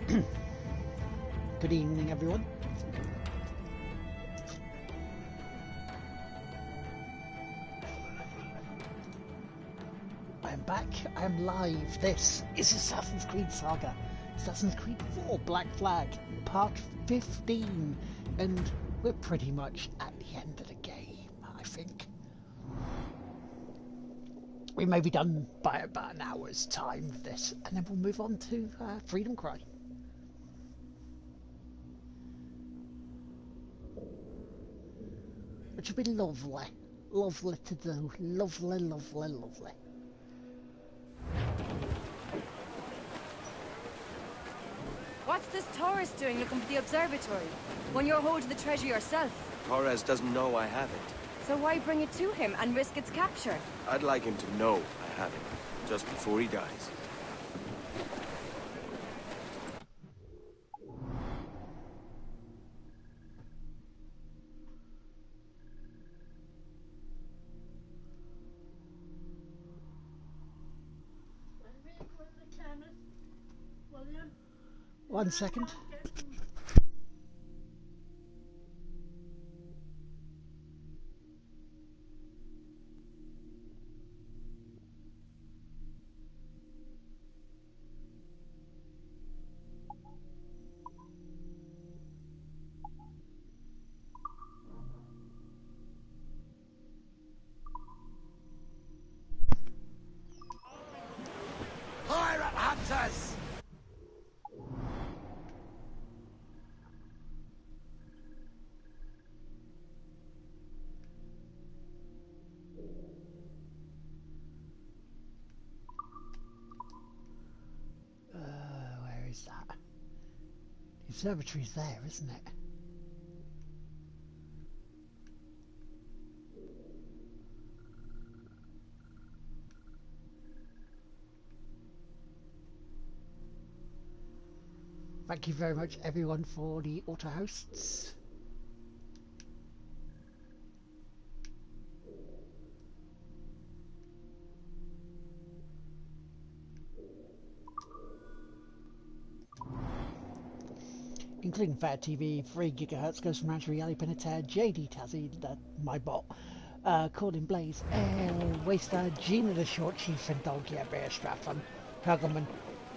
Good evening, everyone. I am back. I am live. This is Assassin's Creed Saga. Assassin's Creed 4 Black Flag, part 15. And we're pretty much at the end of the game, I think. We may be done by about an hour's time with this, and then we'll move on to Freedom Cry. Which would be lovely. Lovely to do. Lovely, lovely, lovely. What's this Torres doing looking for the observatory, when you're holding the treasure yourself? Torres doesn't know I have it. So why bring it to him and risk its capture? I'd like him to know I have it, just before he dies. One second. Pirate hunters! Where is that? The observatory's there, isn't it? Thank you very much, everyone, for the auto hosts. Including Fair TV, 3 GHz, goes from Andrew Ali Penetair, JD Tazzy, my bot, Colin Blaze, Waster, Gina the Short Chief, and Doggy Bear Straffan, Hergelman,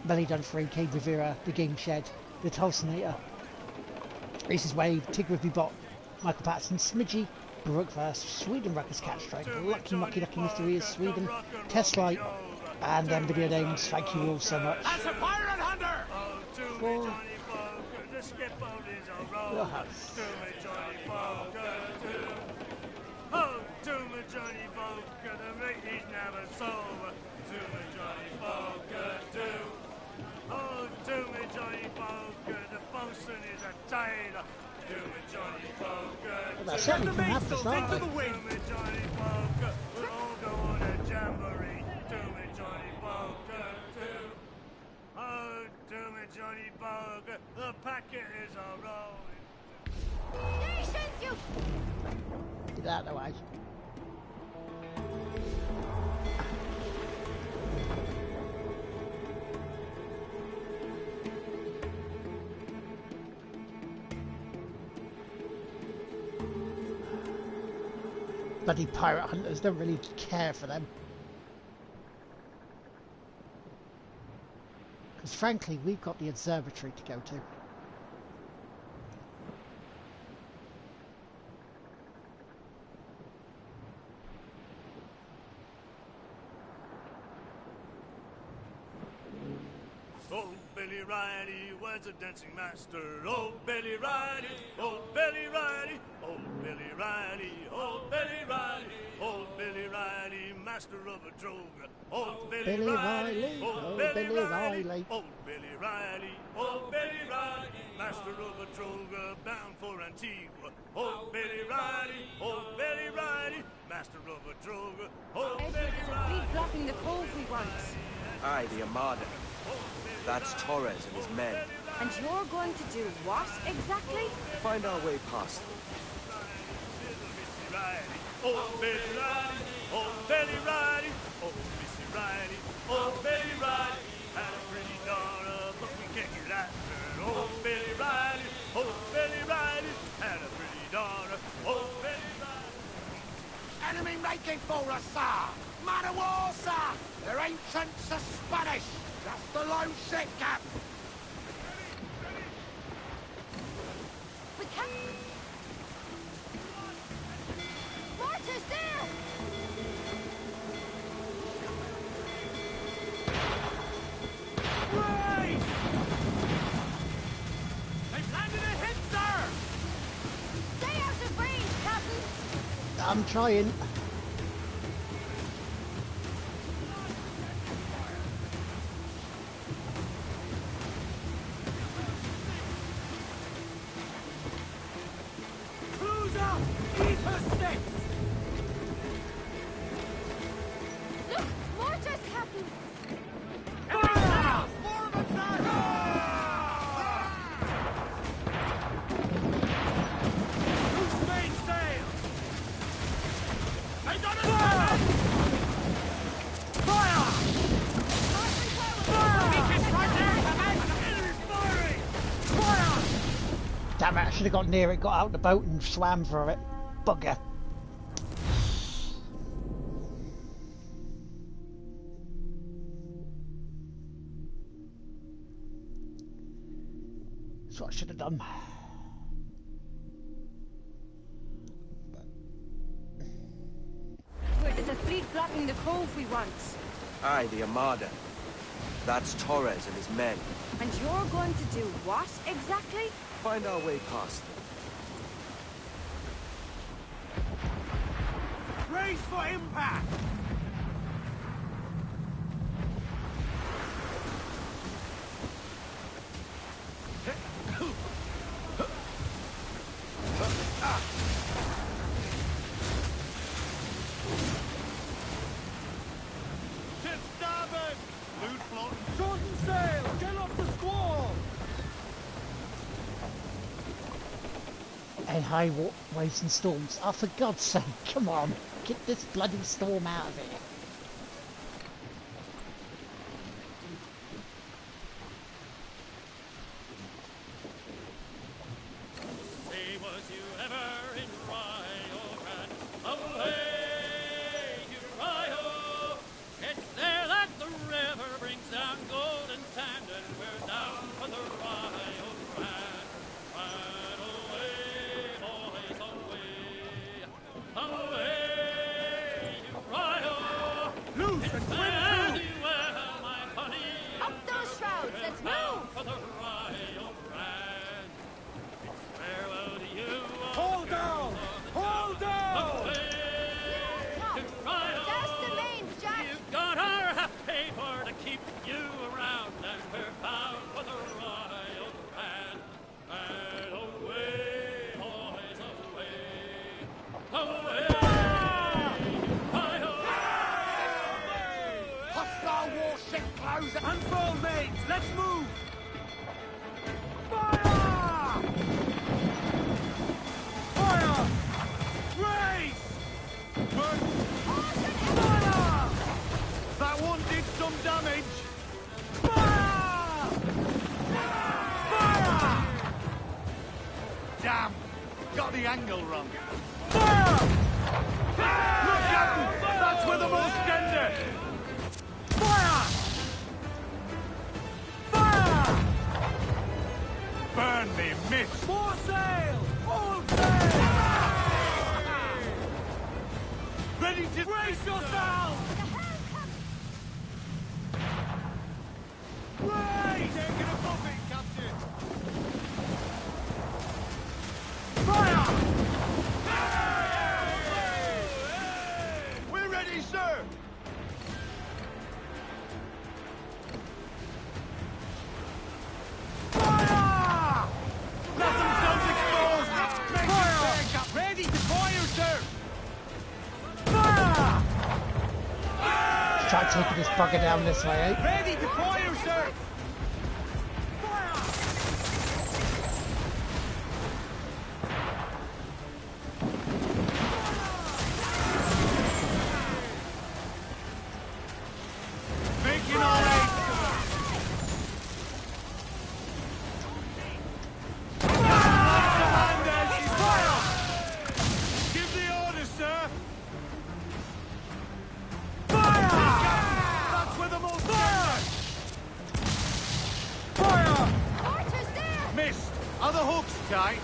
Belly Done Free, Cade Rivera, The Game Shed, The Tulsinator, Reese's Wave, Tigriffy Bot, Michael Patterson, Smidgy, Brookfirst, Sweden Ruckus Catstrike, Lucky Mucky Lucky Mysterious, Sweden, Testlight, and then video names. Thank you all so much. That's a pirate hunter! For your house. Oh, to me Johnny Boker, the rate is never sober. To me Johnny Boker, do. Oh, to me Johnny Boker, the bosun is a tailor. To me Johnny Boker, Well, certainly can have this, aren't they? to me Johnny Boker, we'll all go on a jamboree. To me Johnny Boker, do. Oh, to me Johnny Boker, the packet is a rolling. Nations, you! Get out of the way. Bloody pirate hunters don't really care for them. Because frankly, we've got the observatory to go to. Oh, Billy Riley was a dancing master. Oh, Billy Riley, oh, Billy Riley, oh, Billy Riley, oh, Billy Riley, oh, Billy Riley, master of a droga. Oh, Billy Riley, oh, Billy Riley, oh, Billy Riley, oh, Billy Riley, master of a droga bound for Antigua. Oh, Billy Riley, oh, Billy Riley, master of a droga. Oh, Billy Riley. Fleet blocking the cove we want. Aye, the Armada. That's Torres and his men. And you're going to do what exactly? Find our way past them. Oh, Billy Riley, oh, Billy Riley, oh, Missy Riley, oh, Billy Riley, had a pretty daughter, but we can't get at her. looking for us, sir? Man of war, sir! Their ancients are Spanish! That's the low ship, Cap! We can't... Mortar's there! Right! They've landed a hit, sir! Stay out of range, Captain! I'm trying. Who's up? Eat her sticks! Look! Mortar's, Captain! Fire! More of them, sir! Who's made sail? They got us! Fire! Fire! Beacons right there! Enemy firing! Fire! Damn it, I should have got near it, got out the boat and swam for it. Bugger. That's what I should have done. There's a fleet blocking the cove we want. Aye, the Armada. That's Torres and his men. And you're going to do what, exactly? Find our way past them. Brace for impact! Ship starboard! Loot float! Shorten sail! Get off the squall! And high waves and storms. Oh, for God's sake, come on. Get this bloody storm out of here. Say, was you ever in Rio Grande? Away to Rio! It's there that the river brings down golden sand, and we're down for the Rio Grande. Right away, boys, away, away to Rio! Loose It's and there you are, my honey. Up those shrouds, let's Down move! for the Rio Grande. It's farewell to you. Hold down! Hold down! That's the mains, Jack! You've got our half paper to keep you around, and we're bound for the Rio Grande. And away, boys, away, away, Rio. Hostile warship close! Unfurl mains! Let's move! Fire! Fire! Race! Fire! That one did some damage! Fire! Fire! Damn! Got the angle wrong. Fire! Look, Captain! That's where the most tender! Fire! Fire! Burn me, miss! More sail! All sail! Ready to brace yourself! Brace! Taking a buffing, Captain! Fire! We're ready, sir! Fire! Let themselves exposed! Fire! Ready to fire, sir! Fire! Try taking this bugger down this way, eh? Ready to fire, sir! Fire! Making all eight! Fire! Give the order, sir! Missed! Are the hooks tight?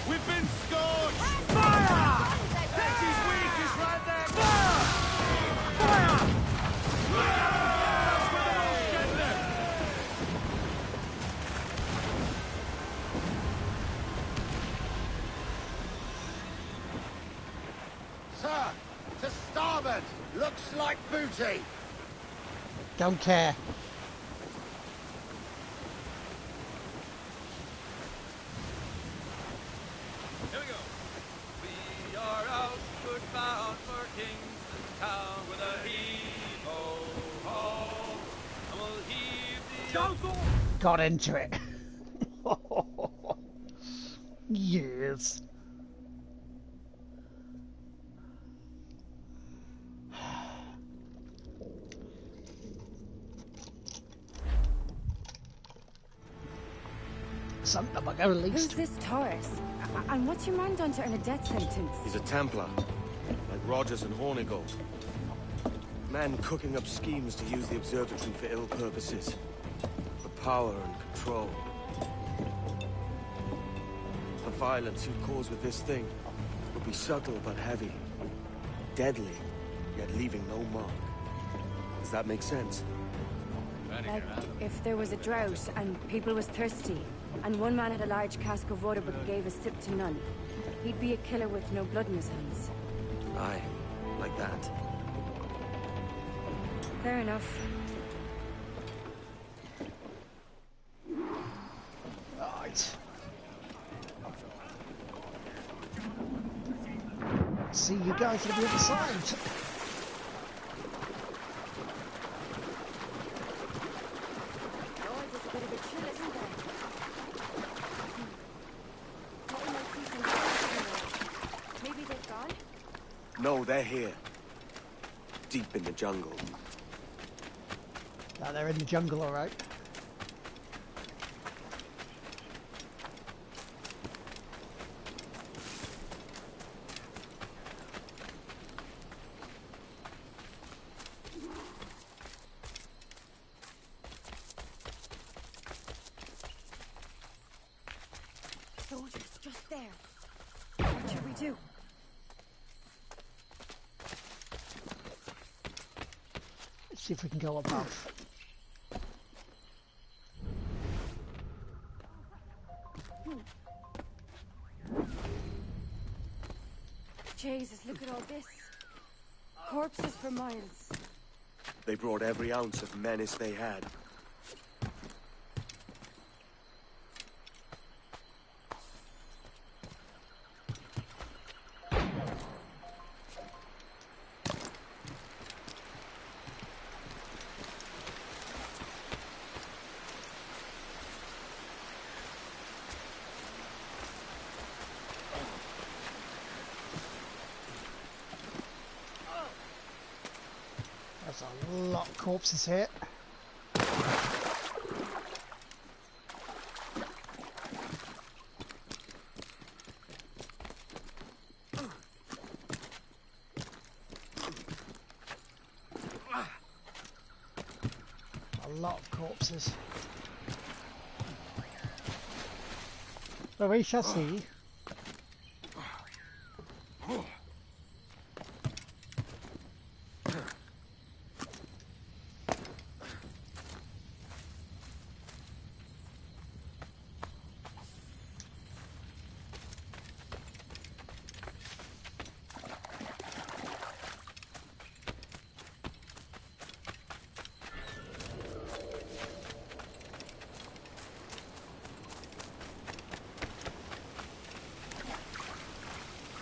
We've been scorched! Fire! Betty's weak is right there! Fire! Fire! That's where the most gender! Sir, to starboard! Looks like booty! Don't care. Here we go. We are outward bound for Kingston town with a heave-ho-ho. And we'll heave the... Got into it. Yes. Son of a go Who's released. this Taurus? And what's your man done to earn a death sentence? He's a Templar, like Rogers and Hornigold. Men cooking up schemes to use the observatory for ill purposes. For power and control. The violence you cause with this thing will be subtle but heavy. Deadly, yet leaving no mark. Does that make sense? Like, if there was a drought and people was thirsty, and one man had a large cask of water but gave a sip to none, he'd be a killer with no blood in his hands. Aye, like that. Fair enough. Right. See you guys on the other side. Oh, there's a bit of a chill, isn't there? Thought we might see some guys in there. Maybe they've gone? No, they're here. Deep in the jungle. Oh, they're in the jungle, all right. Soldiers, just there. What should we do? Let's see if we can go above. Jesus, look at all this. Corpses for miles. They brought every ounce of menace they had. There's a lot of corpses here. A lot of corpses. But we shall see.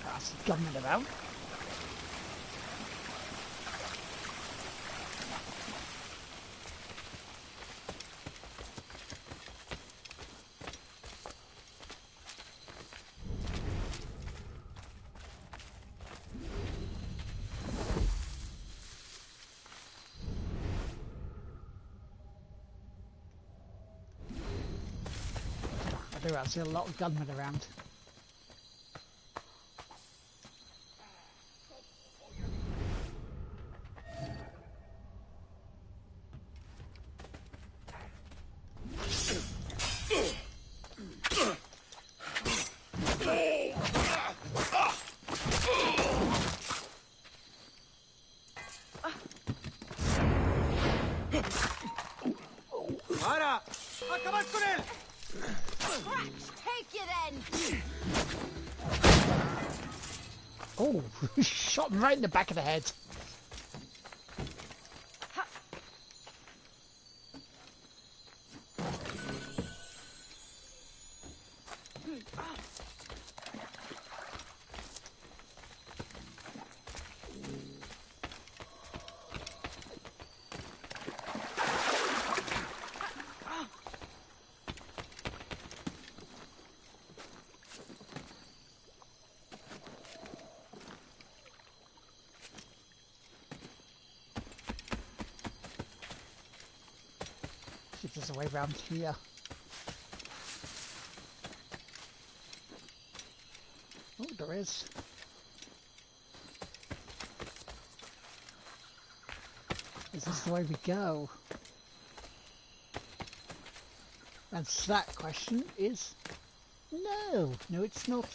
That's government about. I do actually see a lot of gunmen around. then. Oh, shot him right in the back of the head. See if there's a way around here. Oh, there is. Is this the way we go? And that question is no. No, it's not.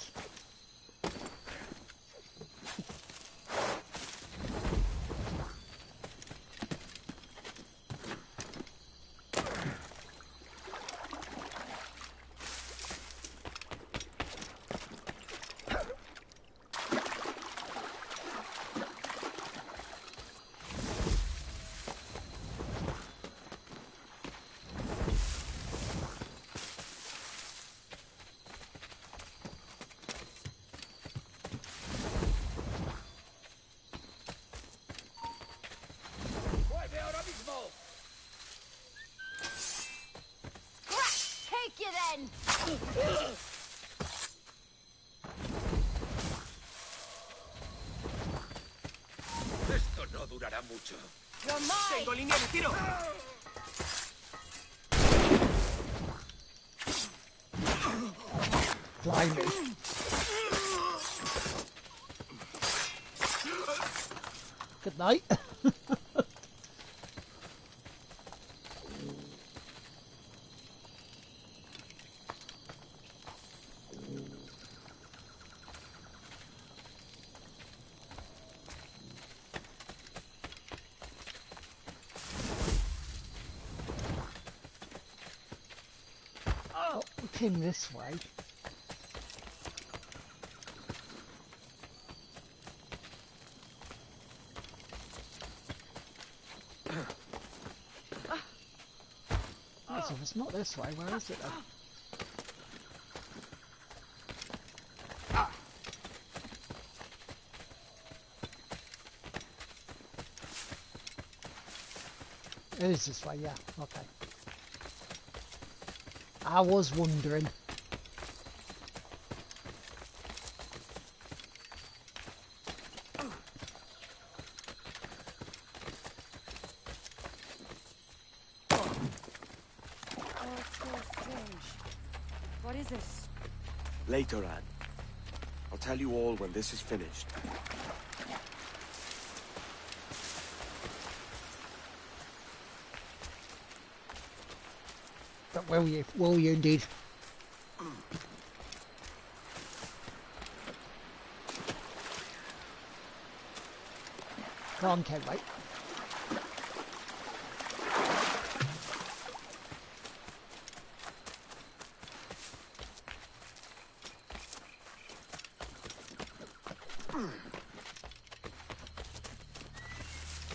Take you then. Esto no durará mucho. You're mine. Tengo línea de tiro. Blimey. Good night. Oh, we came this way. So if it's not this way, where is it then? It is this way, yeah, okay. I was wondering. What is this? Later, Anne. I'll tell you all when this is finished. But will you? Will you indeed? Come on, Ken, wait.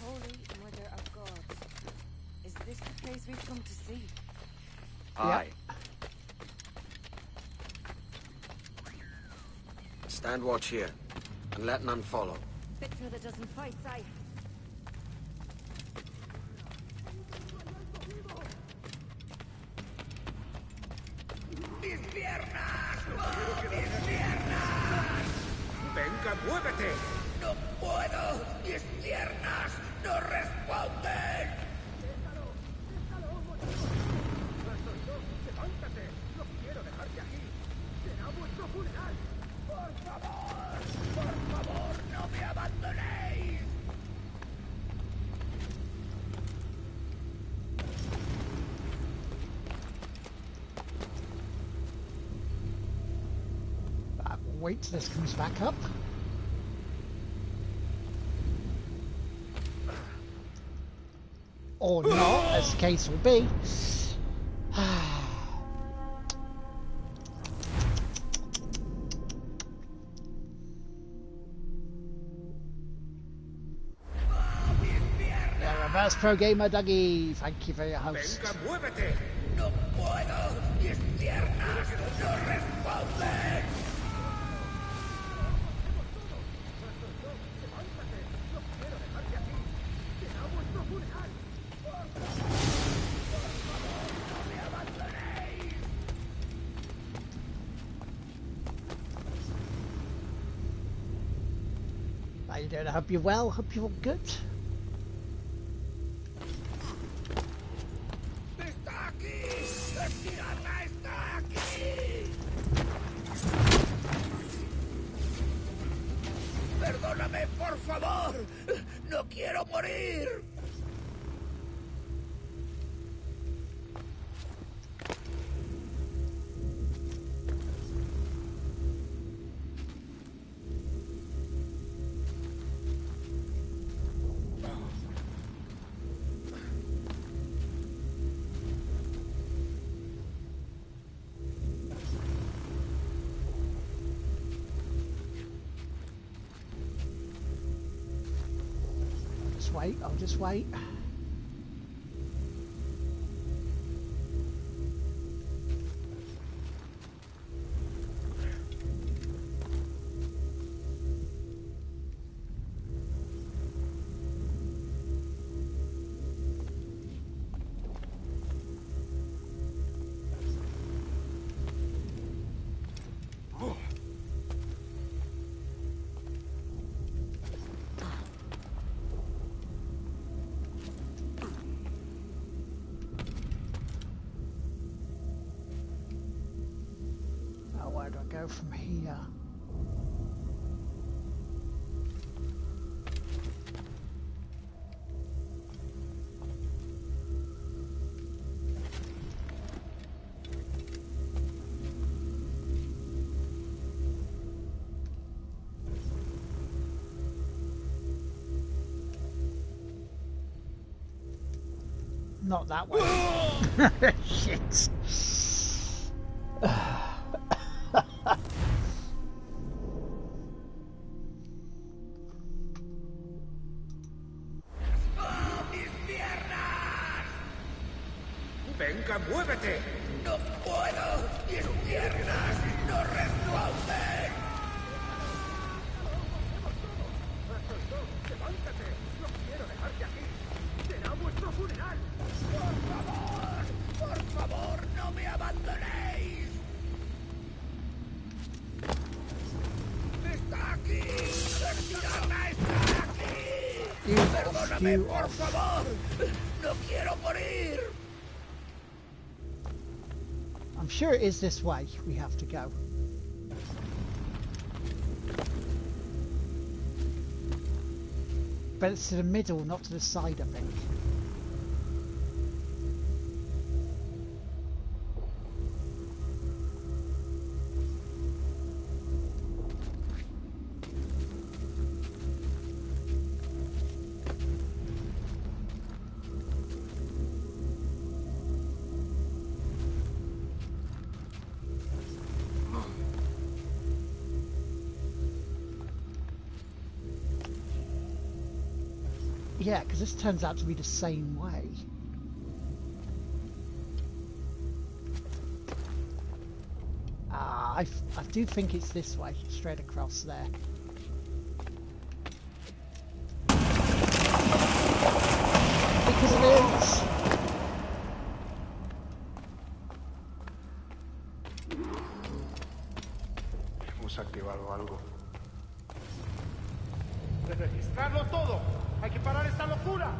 Holy Mother of God. Is this the place we've come to see? Aye. Stand watch here, and let none follow. Bit further doesn't fight, I. ¡Venga, muévete! ¡No puedo! ¡Mis piernas no responden! ¡Levántate! ¡No quiero dejarte aquí! ¡Será vuestro funeral! ¡Por favor, no me abandonéis! Wait till this comes back up. Or not, as the case will be. First pro gamer Dougie, thank you for your host. Venga, muévete. No puedo. Mis piernas no responden. How you doing? I hope you're well. Hope you're all good. Está aquí. La pirata está aquí. Perdóname, por favor. No quiero morir. I'll just wait. Where do I go from here? Not that way. Shit. Venga, muévete. No puedo. Mis piernas no responden. Levántate. No quiero dejarte aquí. Será vuestro funeral. Por favor, no me abandonéis. Está aquí. La pirata está aquí. Perdóname, por favor. No quiero morir. I'm sure it is this way we have to go. But it's to the middle, not to the side, I think. Yeah, because this turns out to be the same way. I do think it's this way, straight across there. Because it is! Hemos activado algo. ¡Registrarlo todo! ¡Hay que parar esta locura!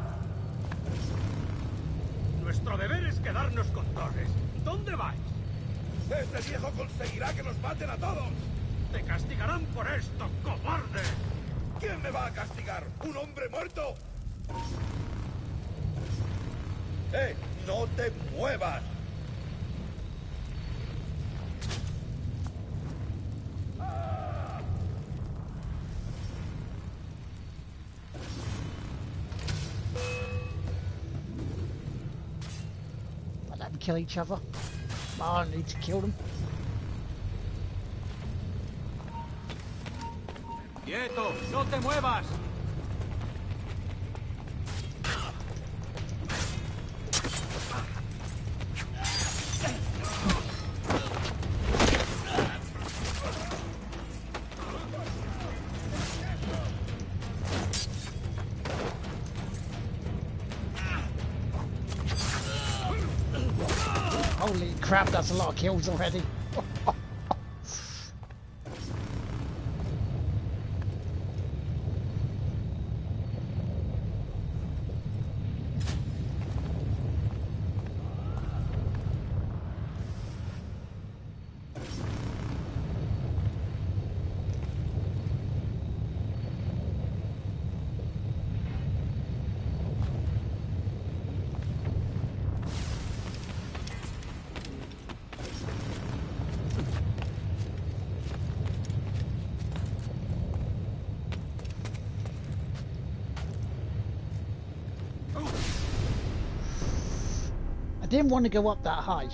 Nuestro deber es quedarnos con Torres. ¿Dónde vais? Ese viejo conseguirá que nos maten a todos. ¡Te castigarán por esto, cobarde! ¿Quién me va a castigar? ¿Un hombre muerto? ¡No te muevas! Let them kill each other. I don't need to kill them. ¡Quieto! ¡No te muevas! crap, that's a lot of kills already. I didn't want to go up that high.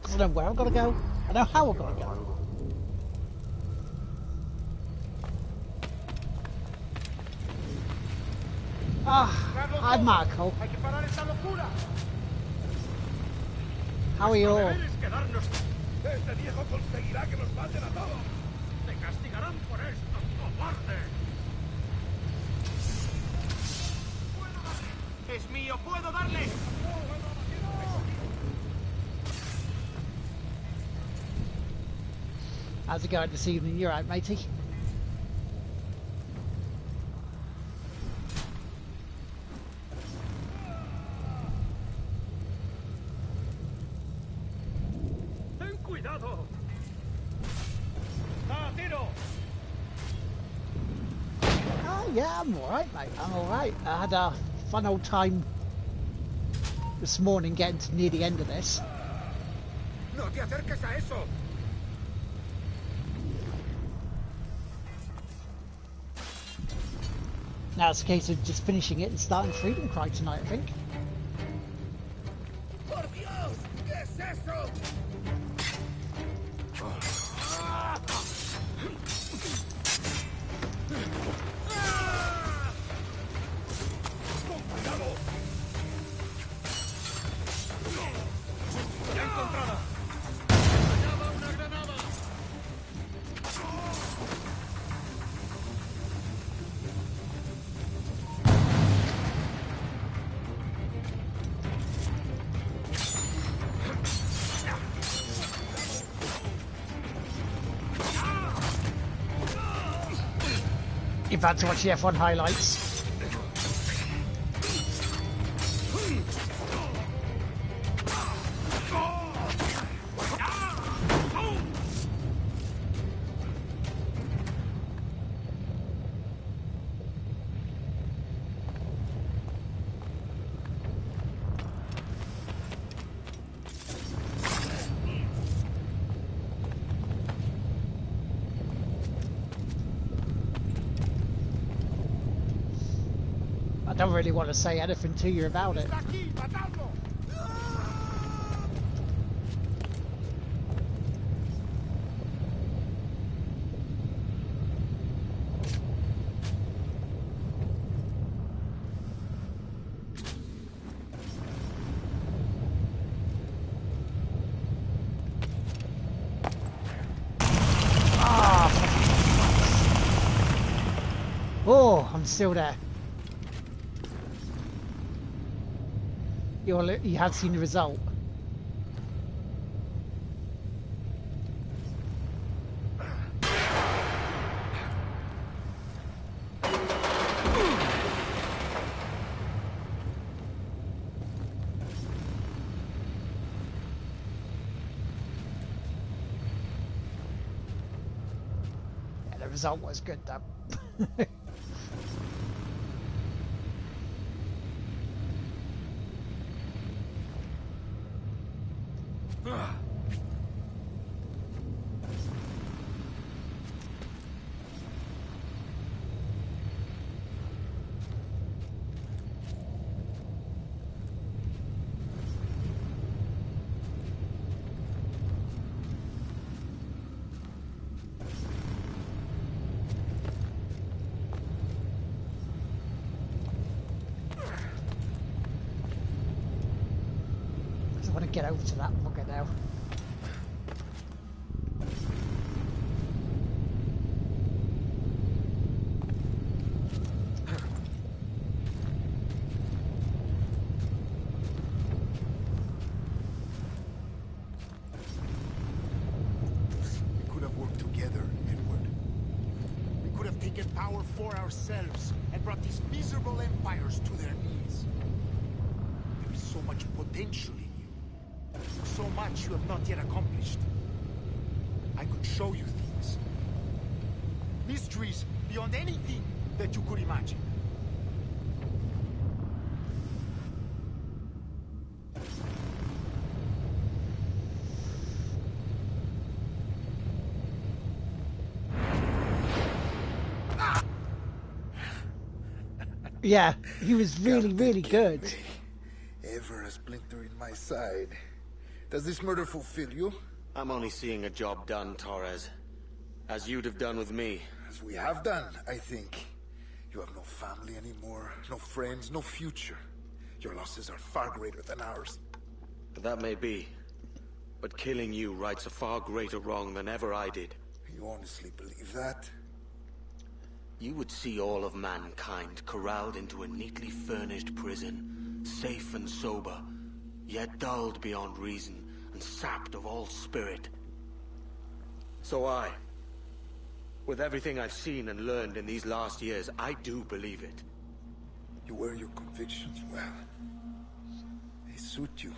Because I know where I've got to go. I know how I've got to go. Hi Marco. How are you all? Este viejo conseguirá que nos maten a todos. ¡Te castigarán por esto, cobarde! ¡Es mío! ¡Puedo darle! How's it going this evening? You're right, matey? ¡Ten cuidado! ¡Ah, tiro! Oh yeah, I'm alright, mate. I'm alright. I had a fun old time this morning getting to near the end of this. No te acerques a eso. Now it's a case of just finishing it and starting Freedom Cry tonight, I think. Por Dios, ¿qué es eso? ¡Con cuidado! ¡Ya encontrada! ¡Allá va una granada! You're about to watch the F1 highlights. I don't really want to say anything to you about it. Aquí, matadlo. Oh, I'm still there. You have seen the result. Yeah, the result was good though. I want to get over to that bugger now. for ourselves and brought these miserable empires to their knees. There is so much potential in you. So much you have not yet accomplished. I could show you things. Mysteries beyond anything that you could imagine. Yeah, he was really, really good. Ever a splinter in my side. Does this murder fulfill you? I'm only seeing a job done, Torres. As you'd have done with me. As we have done, I think. You have no family anymore, no friends, no future. Your losses are far greater than ours. That may be. But killing you rights a far greater wrong than ever I did. You honestly believe that? You would see all of mankind corralled into a neatly furnished prison, safe and sober, yet dulled beyond reason and sapped of all spirit. So with everything I've seen and learned in these last years, I do believe it. You wear your convictions well. They suit you.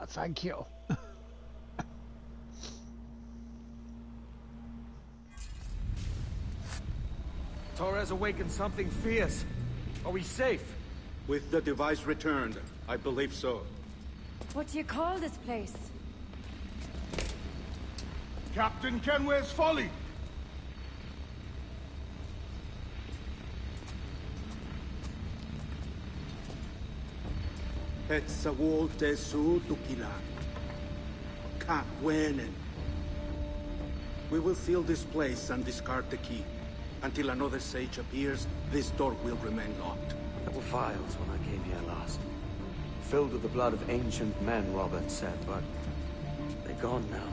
Thank you. Torres awakened something fierce. Are we safe? With the device returned, I believe so. What do you call this place? Captain Kenway's Folly! Etsawolte su tukila. Kakwenen. We will seal this place and discard the key. Until another sage appears, this door will remain locked. There were vials when I came here last. Filled with the blood of ancient men, Robert said, but they're gone now.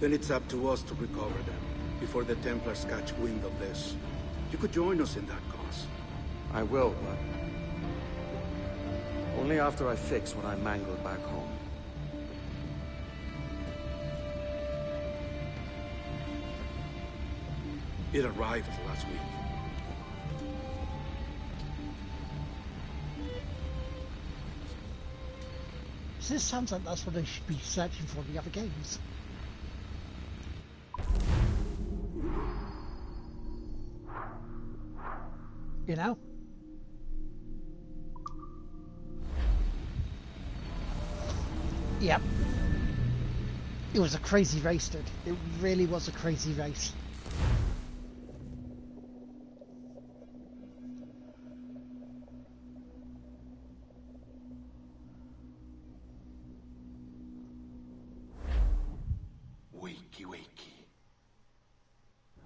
Then it's up to us to recover them, before the Templars catch wind of this. You could join us in that cause. I will, but only after I fix what I mangled back home. It arrived last week. So this sounds like that's what they should be searching for in the other games. You know? Yep. It was a crazy race, dude. It really was a crazy race.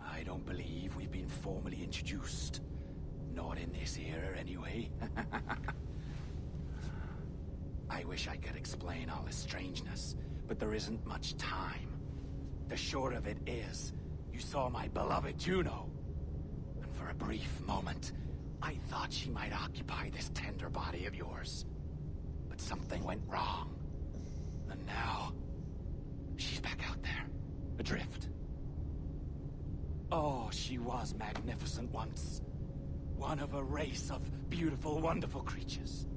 I don't believe we've been formally introduced. Not in this era, anyway. I wish I could explain all this strangeness, but there isn't much time. The short of it is, you saw my beloved Juno. And for a brief moment, I thought she might occupy this tender body of yours. But something went wrong. And now, she's back out there, adrift. Oh, she was magnificent once. One of a race of beautiful, wonderful creatures.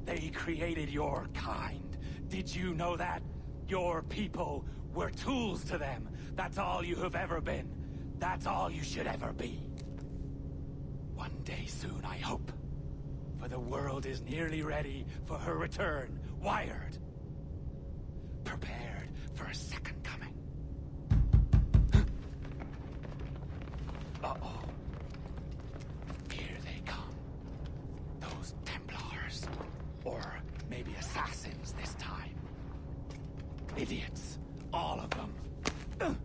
They created your kind. Did you know that? Your people were tools to them. That's all you have ever been. That's all you should ever be. One day soon, I hope. For the world is nearly ready for her return. Wired. Prepared for a second coming. Uh-oh. Here they come. Those Templars. Or maybe assassins this time. Idiots. All of them.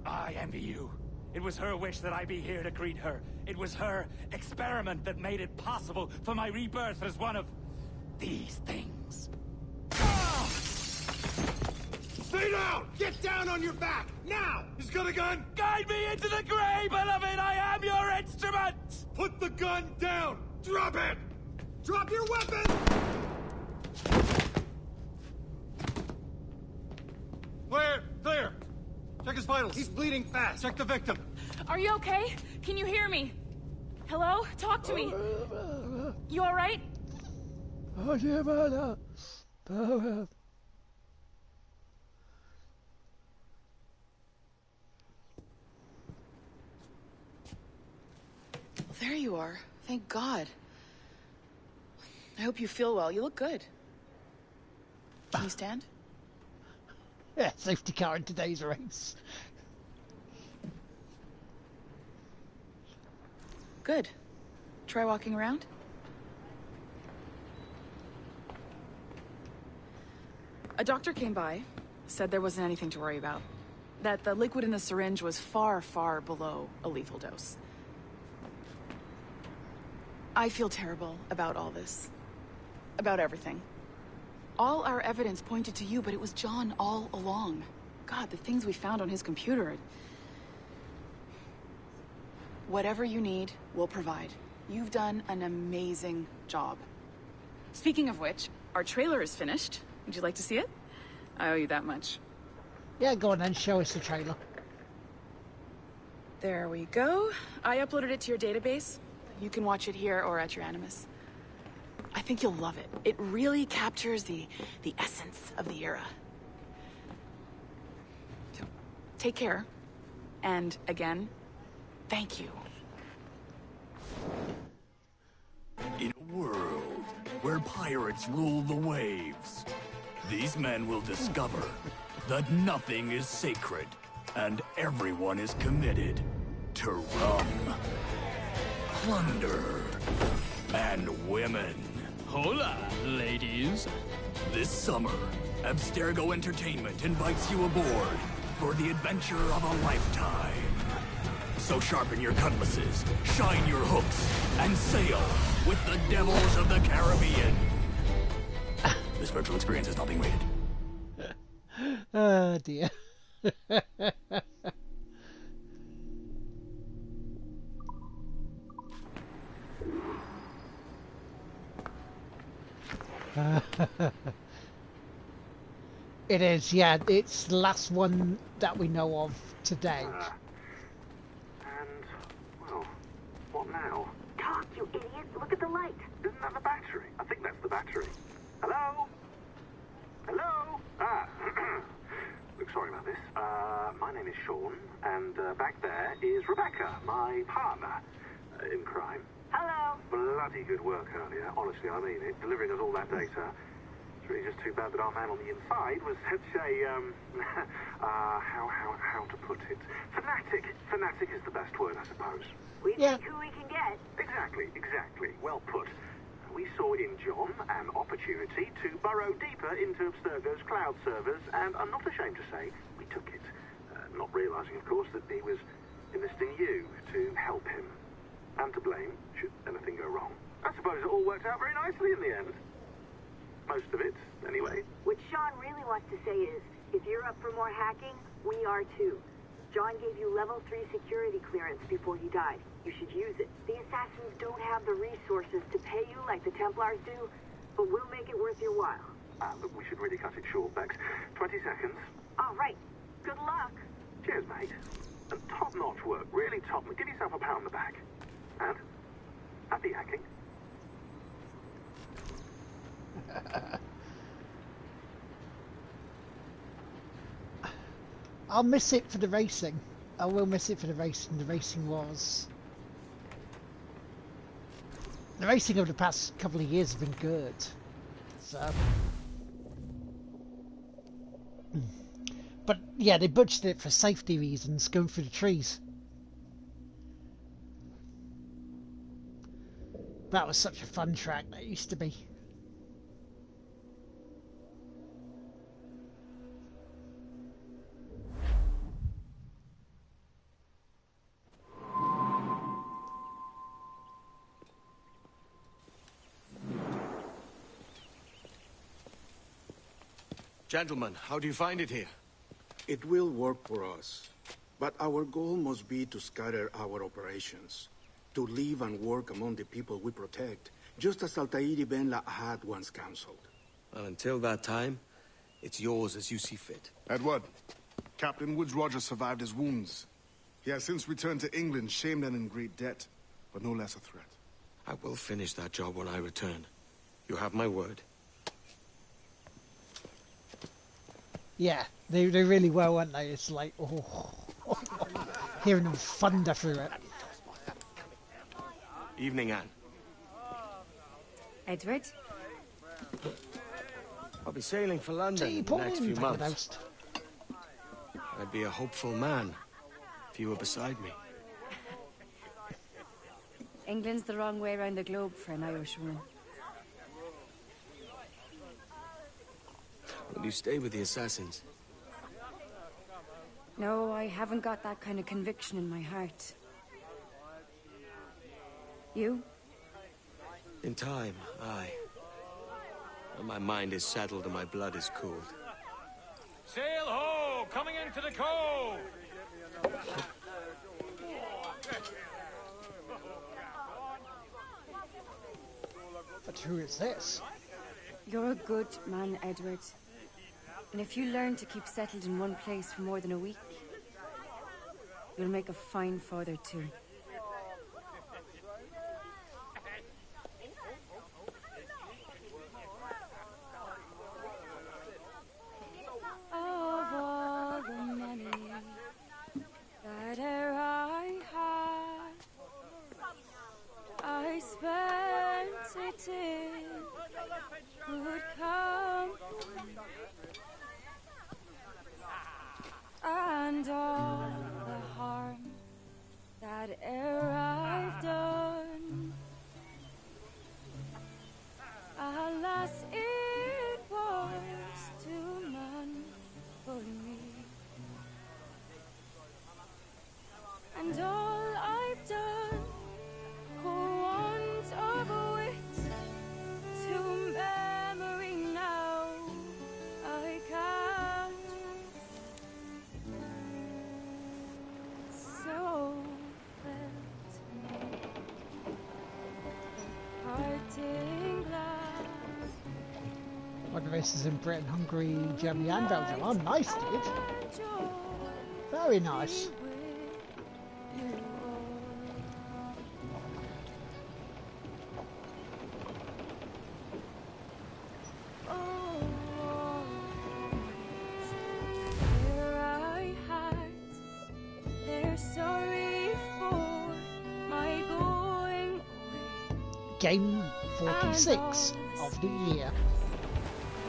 I envy you. It was her wish that I be here to greet her. It was her experiment that made it possible for my rebirth as one of these things. Stay down! Get down on your back! Now! He's got a gun! Guide me into the grave, beloved! I am your instrument! Put the gun down! Drop it! Drop your weapon! Clear! Check his vitals. He's bleeding fast. Check the victim. Are you okay? Can you hear me? Hello? Talk to me. You all right? There you are. Thank God. I hope you feel well. You look good. Can you stand? Yeah, safety car in today's race. Good. Try walking around. A doctor came by, said there wasn't anything to worry about. That the liquid in the syringe was far, far below a lethal dose. I feel terrible about all this. About everything. All our evidence pointed to you, but it was John all along. God, the things we found on his computer. Whatever you need, we'll provide. You've done an amazing job. Speaking of which, our trailer is finished. Would you like to see it? I owe you that much. Yeah, go on then, show us the trailer. There we go. I uploaded it to your database. You can watch it here or at your Animus. I think you'll love it. It really captures the essence of the era. So, take care. And again, thank you. In a world where pirates rule the waves, these men will discover that nothing is sacred and everyone is committed to rum, plunder, and women. Hola, ladies. This summer, Abstergo Entertainment invites you aboard for the adventure of a lifetime. So sharpen your cutlasses, shine your hooks, and sail with the devils of the Caribbean. This virtual experience is not being rated. Oh dear. It is, yeah. It's the last one that we know of today. And, well, what now? Talk, you idiot! Look at the light! Isn't that the battery? I think that's the battery. Hello? Hello? Look, sorry about this. My name is Sean, and back there is Rebecca, my partner in crime. Hello. Bloody good work earlier, honestly, I mean it, delivering us all that data. It's really just too bad that our man on the inside was such a, how to put it? Fanatic. Fanatic is the best word, I suppose. We take who we can get. Exactly. Well put. We saw in John an opportunity to burrow deeper into Abstergo's cloud servers, and I'm not ashamed to say we took it. Not realizing, of course, that he was enlisting you to help him. And to blame, should anything go wrong. I suppose it all worked out very nicely in the end. Most of it, anyway. What Sean really wants to say is, if you're up for more hacking, we are too. John gave you level 3 security clearance before he died. You should use it. The assassins don't have the resources to pay you like the Templars do, but we'll make it worth your while. Look, we should really cut it short, Bex. 20 seconds. All right. Good luck. Cheers, mate. And top-notch work. Really top. Give yourself a pat on the back. And happy hacking. I'll miss it for the racing. I will miss it for the racing. The racing of the past couple of years has been good. So, but yeah, they budgeted it for safety reasons, going through the trees. That was such a fun track that used to be. Gentlemen, how do you find it here? It will work for us. But our goal must be to scatter our operations. To live and work among the people we protect, just as Altair Ben Lahad once counseled. Well, until that time, It's yours as you see fit. Edward, Captain Woods Rogers survived his wounds. He has since returned to England, shamed and in great debt, but no less a threat. I will finish that job when I return. You have my word. Yeah, they really were, weren't they? It's like, oh, hearing them thunder through it. Evening, Anne. Edward? I'll be sailing for London in the next few months. Host. I'd be a hopeful man if you were beside me. England's the wrong way around the globe for an Irishwoman. Will you stay with the assassins? No, I haven't got that kind of conviction in my heart. You? In time, aye. When my mind is settled and my blood is cooled. Sail ho! Coming into the cove! But who is this? You're a good man, Edward. And if you learn to keep settled in one place for more than a week, you'll make a fine father too. Of all the money that e'er I had, I spent it in good company, and all the harm that e'er I've done, alas, it was to none but me. And all I've done, for want of wit, to memory now I can't. So felt parting glass. One of the races in Britain, Hungary, Germany and Belgium. Oh, nice, dude. Very nice. Game 46 of the year.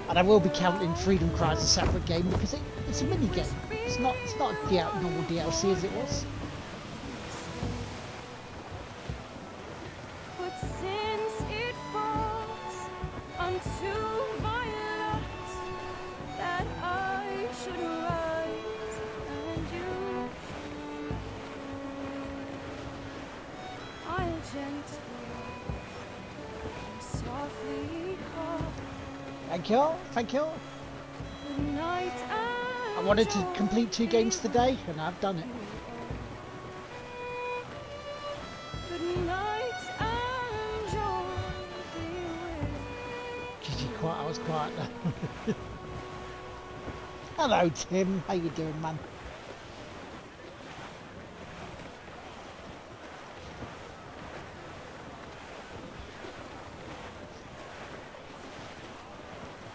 And I will be counting Freedom Cry as a separate game because it's a mini game. It's not normal DLC as it was. But since it falls unto my lot that I should rise and you, I'll gently and softly call. Thank you, thank you. Good night. I wanted to complete 2 games today, and I've done it. Good night and joy be with. I was quiet there. Hello, Tim. How you doing, man?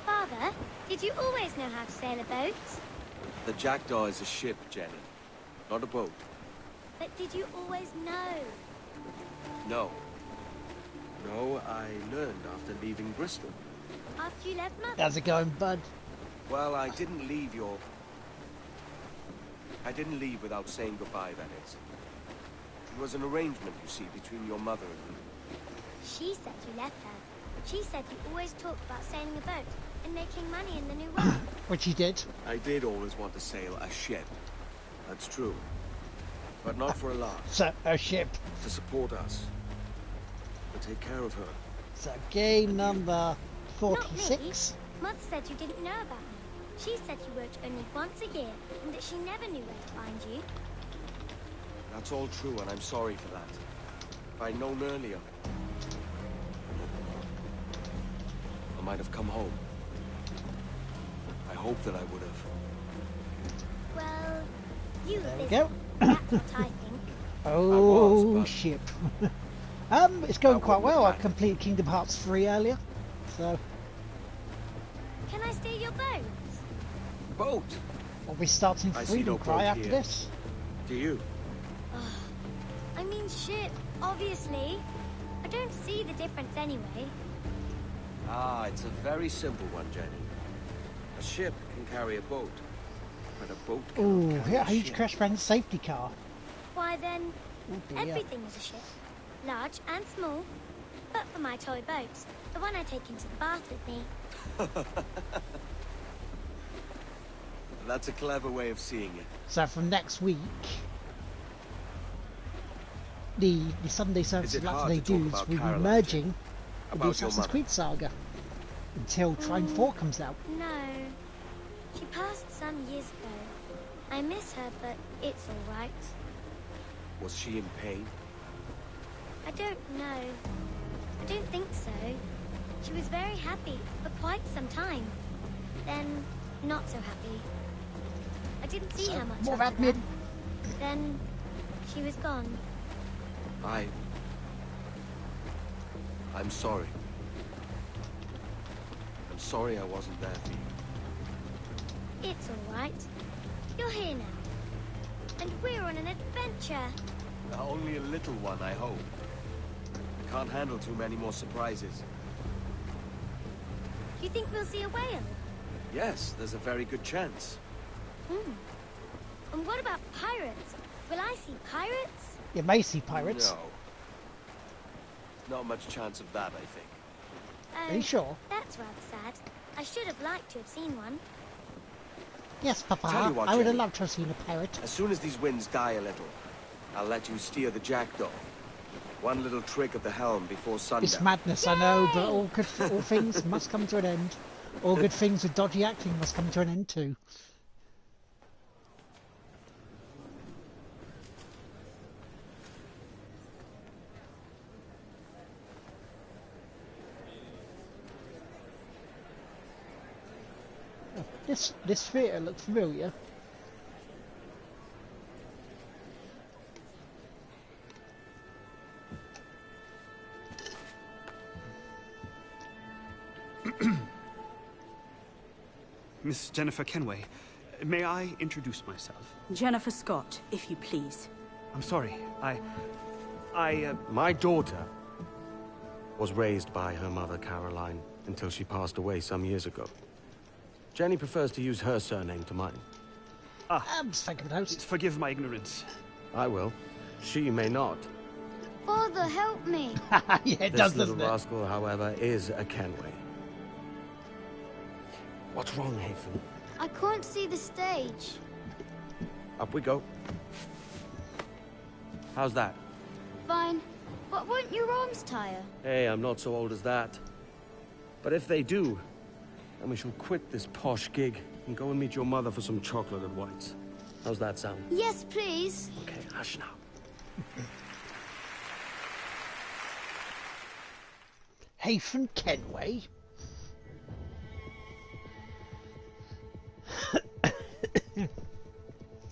Father, did you always know how to sail a boat? The Jackdaw is a ship, Jenny, not a boat. But did you always know? No. No, I learned after leaving Bristol. After you left Mother? How's it going, bud? Well, I didn't leave without saying goodbye, that is. It was an arrangement, you see, between your mother and me. She said you left her. She said you always talked about sailing a boat and making money in the New World. Which he did. I did always want to sail a ship. That's true. But not for a laugh. So, a ship. To support us. To take care of her. So, game number 46. Mother said you didn't know about me. She said you worked only once a year and that she never knew where to find you. That's all true, and I'm sorry for that. If I'd known earlier, I might have come home. I hope that I would have. Well, you There we visit. go. That's what I think. Oh, ship. It's going quite well. I planned. completed Kingdom Hearts 3 earlier, so Can I steal your boat? Boat? we'll be starting I see Freedom no Cry boat after here. this. Do you? I mean ship, obviously. I don't see the difference anyway. Ah, it's a very simple one, Jenny. A ship can carry a boat, but a boat cannot Ooh, carry yeah, a huge ship. crash van safety car. Why then, Oh dear. everything is a ship. Large and small. But for my toy boat, the one I take into the bath with me. That's a clever way of seeing it. So from next week, the Sunday service Is it of hard Latter-day to talk Dudes about will be Caroline, merging with the About your Assassin's mother? Creed saga until Trine 4 comes out. No. She passed some years ago. I miss her, but it's all right. Was she in pain? I don't know. I don't think so. She was very happy for quite some time. Then, not so happy. I didn't see her much More after admin. that. Then, she was gone. I'm sorry. I'm sorry I wasn't there for you. It's all right. You're here now. And we're on an adventure. Only a little one, I hope. Can't handle too many more surprises. Do you think we'll see a whale? Yes, there's a very good chance. And what about pirates? Will I see pirates? You may see pirates. No. Not much chance of that, I think. Oh, Are you sure? That's rather sad. I should have liked to have seen one. Yes, Papa. Tell you what, I would have Jenny. loved to have seen a parrot. As soon as these winds die a little, I'll let you steer the jackdaw. One little trick at the helm before sundown. It's madness, I know, but all things must come to an end. All good things with dodgy acting must come to an end too. This theatre looks familiar. Miss Jennifer Kenway, may I introduce myself? Jennifer Scott, if you please. I'm sorry, My daughter was raised by her mother, Caroline, until she passed away some years ago. Jenny prefers to use her surname to mine. Second host. Forgive my ignorance. I will. She may not. Father, help me. Yeah, it This does, little doesn't it? rascal, however, is a Kenway. What's wrong, Hafen? I can't see the stage. Up we go. How's that? Fine. But won't your arms tire? Hey, I'm not so old as that. But if they do, then we shall quit this posh gig and go and meet your mother for some chocolate and whites. How's that sound? Yes, please. Okay, hush now. Hafen Kenway.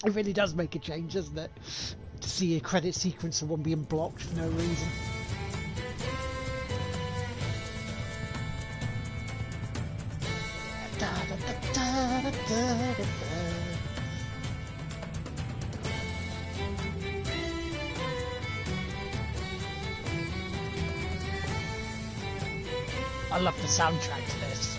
It really does make a change, doesn't it? To see a credit sequence of one being blocked for no reason. Da, da, da, da, da, da, da. I love the soundtrack to this.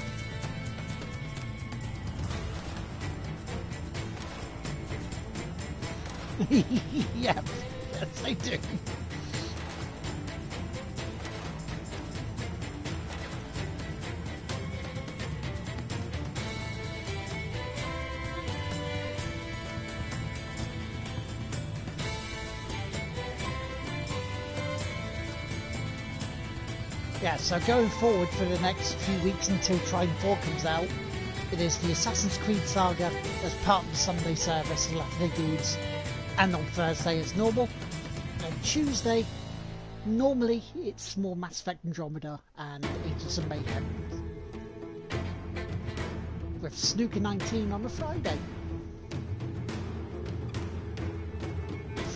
Yep, yes they do. Yeah, so going forward for the next few weeks until Trine 4 comes out, it is the Assassin's Creed saga as part of the Sunday service of Latter-day Dudes, and on Thursday it's normal. On Tuesday, normally it's more Mass Effect Andromeda and Agents of Mayhem. with Snooker 19 on a Friday.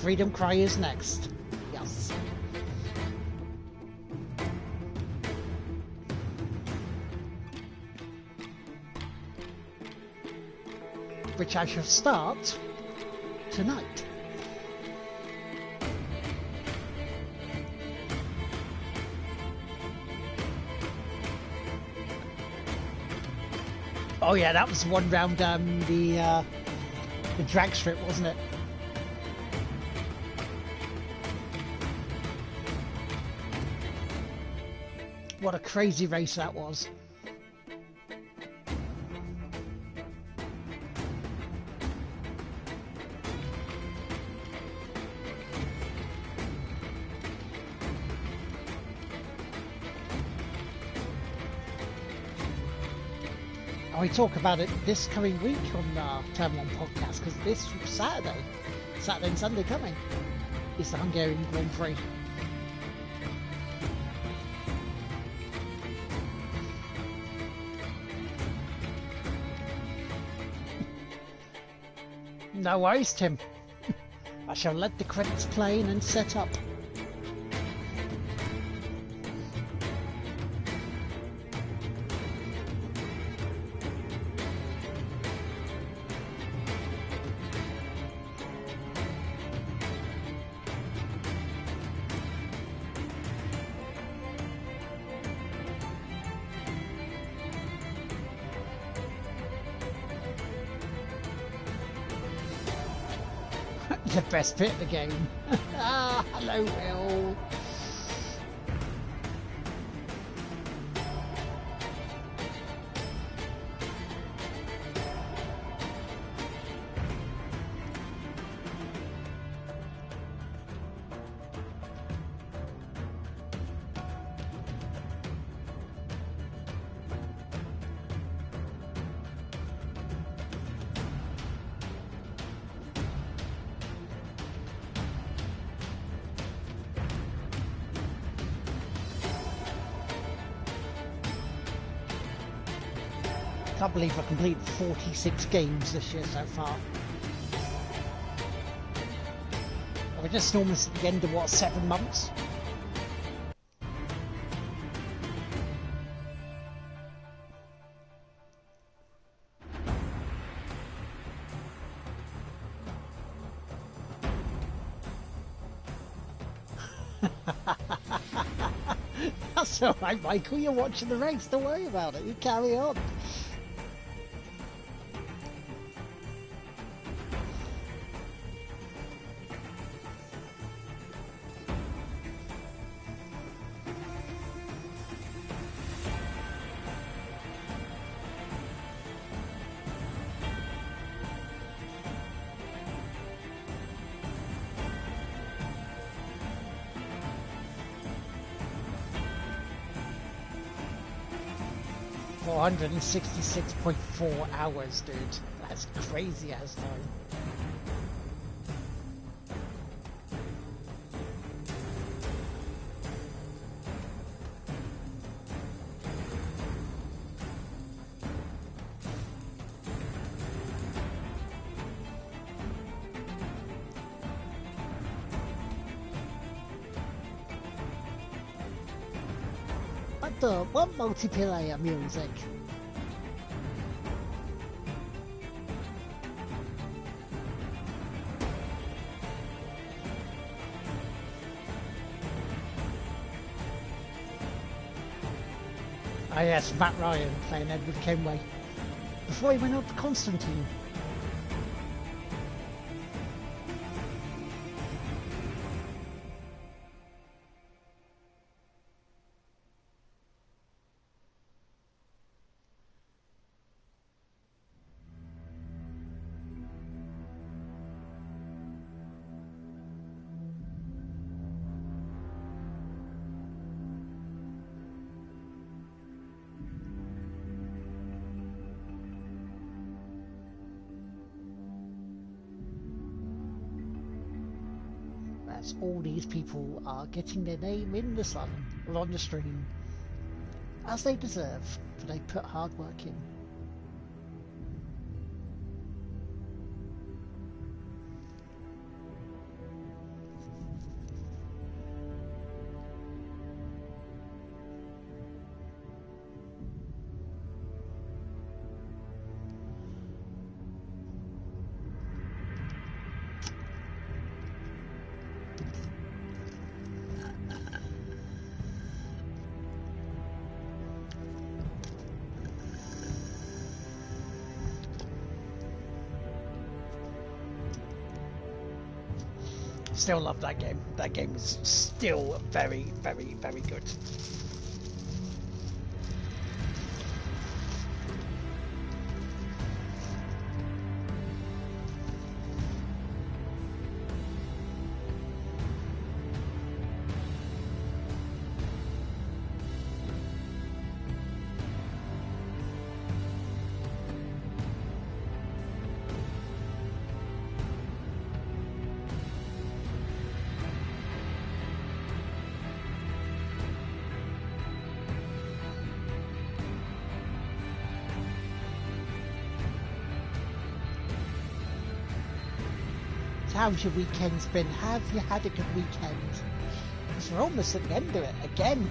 Freedom Cry is next. Yes. Which I shall start tonight. Oh yeah, that was one round the drag strip, wasn't it? What a crazy race that was. We talk about it this coming week on Terminal Podcast, because this Saturday and Sunday coming is the Hungarian Grand Prix. No worries, Tim. I shall let the credits play and then set up. The best bit of the game. Ah, hello, Will. I can't believe I completed 46 games this year so far. We're just almost at the end of what, 7 months? That's alright, Michael, you're watching the race, don't worry about it, you carry on. $466.4 hours, dude. That's crazy as time. What multiplayer music? Ah yes, Matt Ryan playing Edward Kenway. Before he went on to Constantine. As all these people are getting their name in the sun or on the stream, as they deserve, for they put hard work in. still love that game. That game is still very, very, very good. How's your weekend's been? Have you had a good weekend? Because we're almost at the end of it again.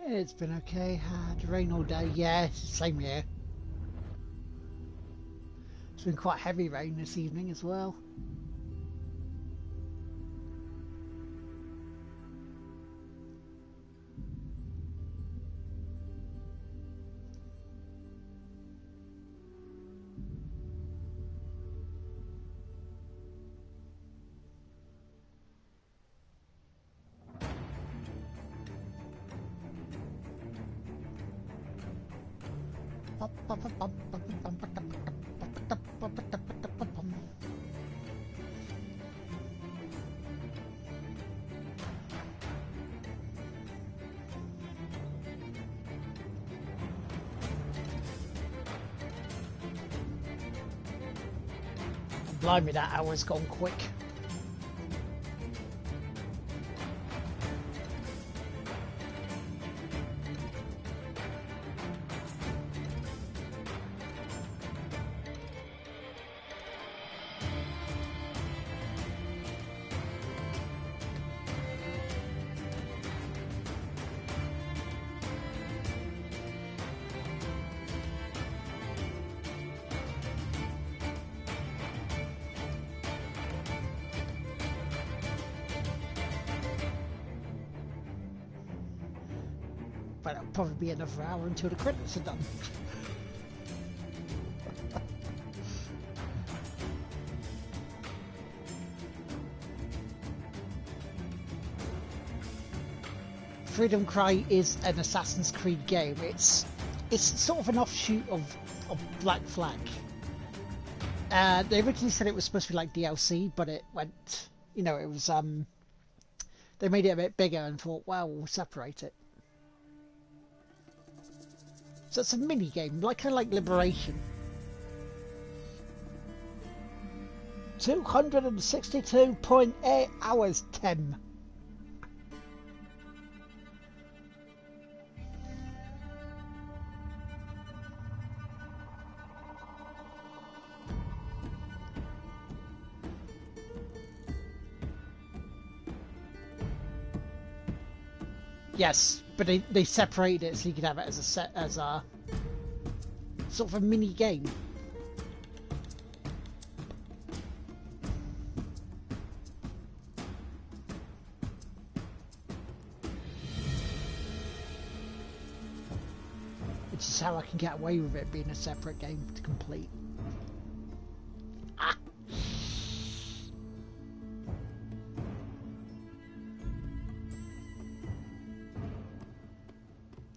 It's been okay. Had rain all day. Yeah, same here. It's been quite heavy rain this evening as well. Blimey, that hour's gone quick. But it'll probably be another hour until the credits are done. Freedom Cry is an Assassin's Creed game. It's sort of an offshoot of Black Flag. They originally said it was supposed to be like DLC, but it went, you know, it was they made it a bit bigger and thought, well, we'll separate it. So it's a mini game, kind of like Liberation. 262.8 hours, Tim. Yes, but they separated it so you could have it as a sort of a mini game. Which is how I can get away with it being a separate game to complete. Ah.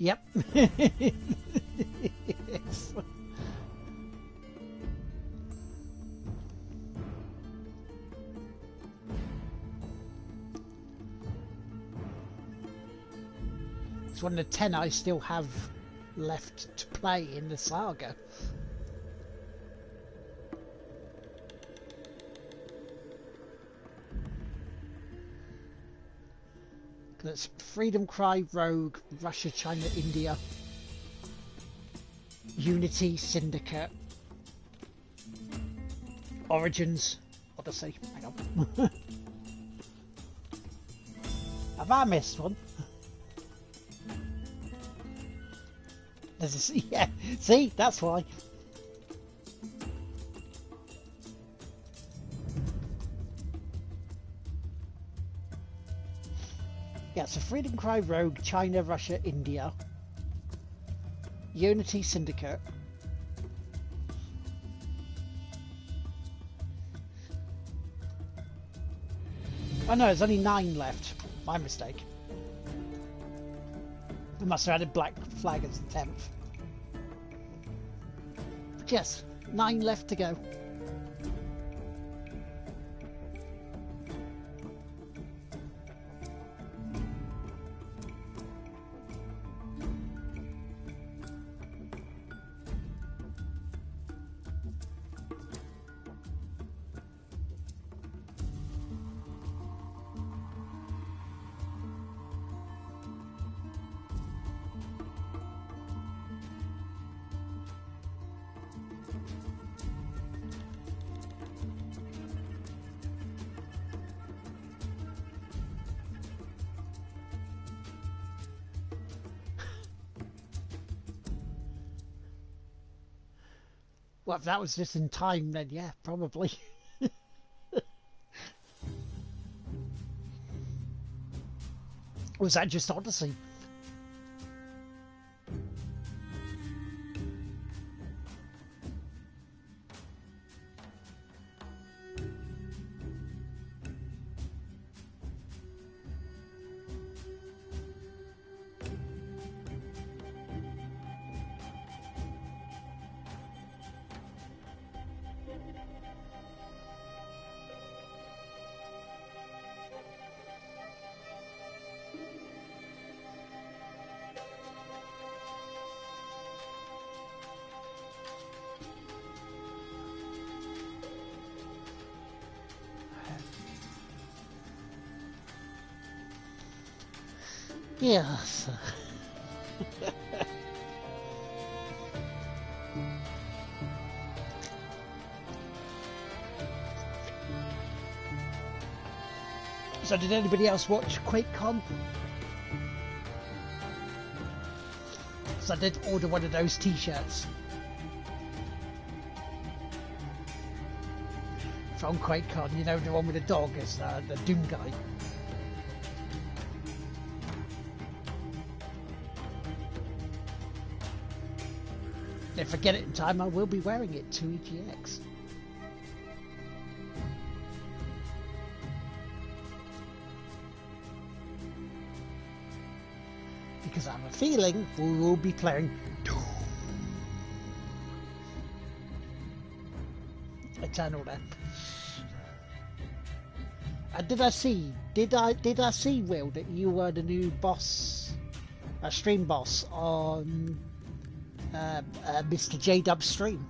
Yep. Yes. It's one of the 10 I still have left to play in the saga. That's Freedom Cry, Rogue, Russia, China, India, Unity, Syndicate, Origins, Odyssey. Hang on. Have I missed one? There's a, yeah, see, that's why. Yeah, so Freedom Cry, Rogue, China, Russia, India, Unity, Syndicate. Oh no, there's only 9 left. My mistake. I must have added Black Flag as the 10th. But yes, 9 left to go. Well, if that was just in time, then yeah, probably. Was that just Odyssey? Yes. So did anybody else watch QuakeCon? So I did order one of those t-shirts from QuakeCon, you know, the one with the dog is the Doom guy. If I get it in time, I will be wearing it to EGX. Because I have a feeling we will be playing Doom Eternal then. And did I see, Will, that you were the new boss, stream boss on Mr. J-Dub's stream?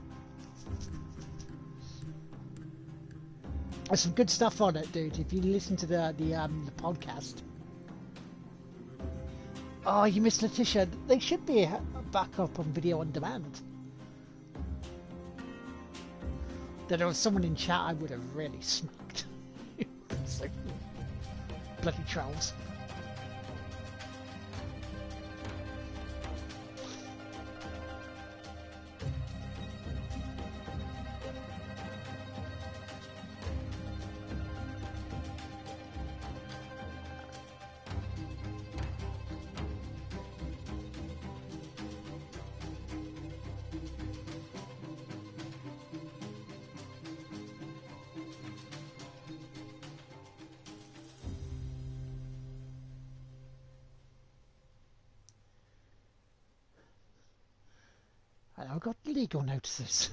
There's some good stuff on it, dude. If you listen to the podcast. Oh, you missed Letitia. They should be back up on video on demand. There was someone in chat I would have really smoked. So, bloody trolls. And I've got legal notices.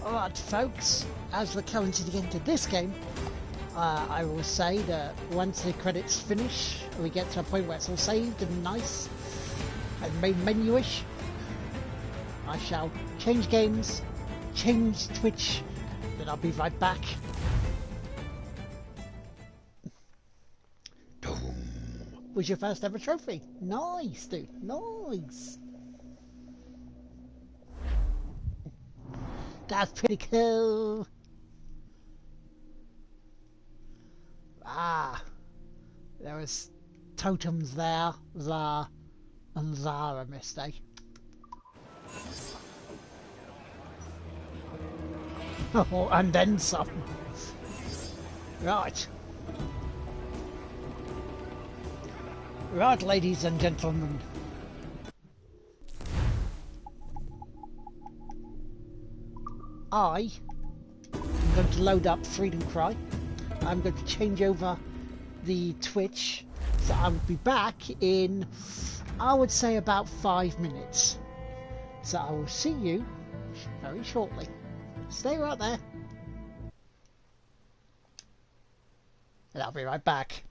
Alright folks, as we're coming to the end of this game, I will say that once the credits finish, we get to a point where it's all saved and nice and main menu-ish, I shall change games, change Twitch, then I'll be right back. Was your first ever trophy? Nice, dude. Nice. That's pretty cool. Ah, there was totems there. Zara and Zara missed, eh? Oh, and then some. Right. Right, ladies and gentlemen. I'm going to load up Freedom Cry. I'm going to change over the Twitch. So I will be back in, I would say, about 5 minutes. So I will see you very shortly. Stay right there. And I'll be right back.